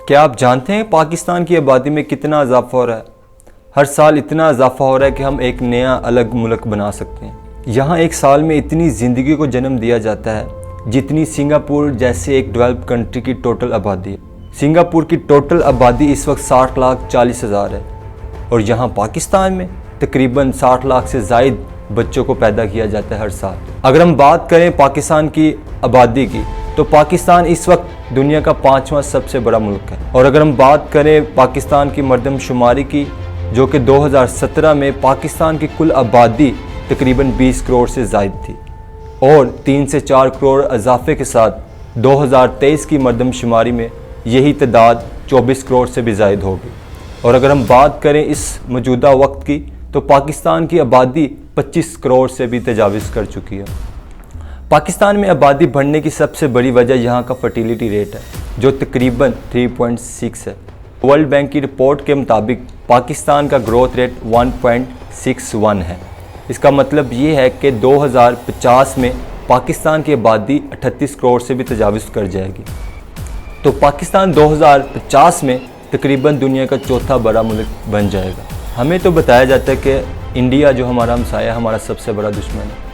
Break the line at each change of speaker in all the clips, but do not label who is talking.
کیا آپ جانتے ہیں پاکستان کی آبادی میں کتنا اضافہ ہو رہا ہے؟ ہر سال اتنا اضافہ ہو رہا ہے کہ ہم ایک نیا الگ ملک بنا سکتے ہیں۔ یہاں ایک سال میں اتنی زندگی کو جنم دیا جاتا ہے جتنی سنگاپور جیسے ایک ڈیولپ کنٹری کی ٹوٹل آبادی ہے۔ سنگاپور کی ٹوٹل آبادی اس وقت 60,40,000 ہے اور یہاں پاکستان میں تقریباً 60 لاکھ سے زائد بچوں کو پیدا کیا جاتا ہے ہر سال۔ اگر ہم بات کریں پاکستان کی آبادی کی تو پاکستان اس وقت دنیا کا 5واں سب سے بڑا ملک ہے، اور اگر ہم بات کریں پاکستان کی مردم شماری کی جو کہ 2017 میں پاکستان کی کل آبادی تقریباً 20 کروڑ سے زائد تھی اور 3 سے 4 کروڑ اضافے کے ساتھ 2023 کی مردم شماری میں یہی تعداد 24 کروڑ سے بھی زائد ہوگی۔ اور اگر ہم بات کریں اس موجودہ وقت کی تو پاکستان کی آبادی 25 کروڑ سے بھی تجاوز کر چکی ہے۔ پاکستان میں آبادی بڑھنے کی سب سے بڑی وجہ یہاں کا فرٹیلیٹی ریٹ ہے جو تقریباً 3.6 ہے۔ ورلڈ بینک کی رپورٹ کے مطابق پاکستان کا گروتھ ریٹ 1.61 ہے۔ اس کا مطلب یہ ہے کہ 2050 میں پاکستان کی آبادی 38 کروڑ سے بھی تجاوز کر جائے گی، تو پاکستان 2050 میں تقریباً دنیا کا چوتھا بڑا ملک بن جائے گا۔ ہمیں تو بتایا جاتا ہے کہ انڈیا جو ہمارا ہمسایہ ہمارا سب سے بڑا دشمن ہے۔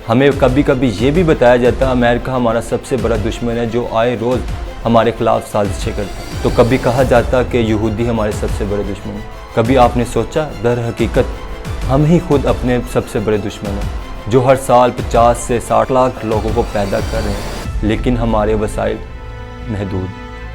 ہمیں کبھی کبھی یہ بھی بتایا جاتا ہے امریکہ ہمارا سب سے بڑا دشمن ہے جو آئے روز ہمارے خلاف سازشیں کرتا ہے، تو کبھی کہا جاتا کہ یہودی ہمارے سب سے بڑے دشمن ہیں۔ کبھی آپ نے سوچا در حقیقت ہم ہی خود اپنے سب سے بڑے دشمن ہیں جو ہر سال 50 سے 60 لاکھ لوگوں کو پیدا کر رہے ہیں لیکن ہمارے وسائل محدود۔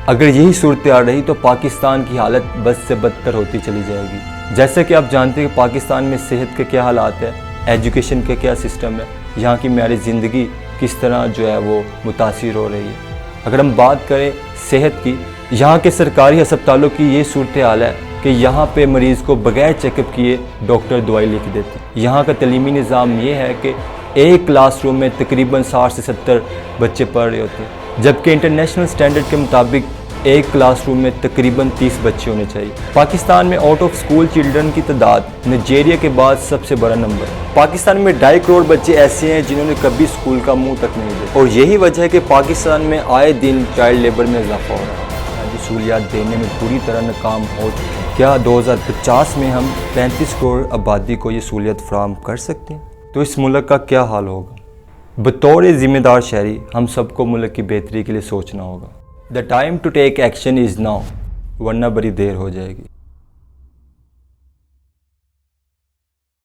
اگر یہی صورتحال رہی تو پاکستان کی حالت بد سے بدتر ہوتی چلی جائے گی۔ جیسے کہ آپ جانتے ہیں کہ پاکستان میں صحت کے کیا حالات ہیں، ایجوکیشن کے کیا سسٹم ہے، یہاں کی معیار زندگی کس طرح جو ہے وہ متاثر ہو رہی ہے۔ اگر ہم بات کریں صحت کی، یہاں کے سرکاری ہسپتالوں کی یہ صورتحال ہے کہ یہاں پہ مریض کو بغیر چیک اپ کیے ڈاکٹر دوائی لکھ دیتے ہیں۔ یہاں کا تعلیمی نظام یہ ہے کہ ایک کلاس روم میں تقریباً 60 سے 70 بچے پڑھ رہے ہوتے ہیں، جبکہ انٹرنیشنل سٹینڈرڈ کے مطابق ایک کلاس روم میں تقریباً 30 بچے ہونے چاہیے۔ پاکستان میں آؤٹ آف اسکول چلڈرن کی تعداد نائجیریا کے بعد سب سے بڑا نمبر ہے۔ پاکستان میں 2.5 کروڑ بچے ایسے ہیں جنہوں نے کبھی اسکول کا منہ تک نہیں دیکھا، اور یہی وجہ ہے کہ پاکستان میں آئے دن چائلڈ لیبر میں اضافہ ہو رہا ہے۔ سہولیات دینے میں پوری طرح ناکام ہو چکے ہیں۔ کیا 2050 میں ہم 35 کروڑ آبادی کو یہ سہولیت فراہم کر سکتے ہیں؟ تو اس ملک کا کیا حال ہوگا؟ بطور ذمہ دار شہری ہم سب کو ملک کی بہتری کے لیے سوچنا ہوگا۔ The time to take action is now، ورنہ بڑی دیر ہو جائے گی۔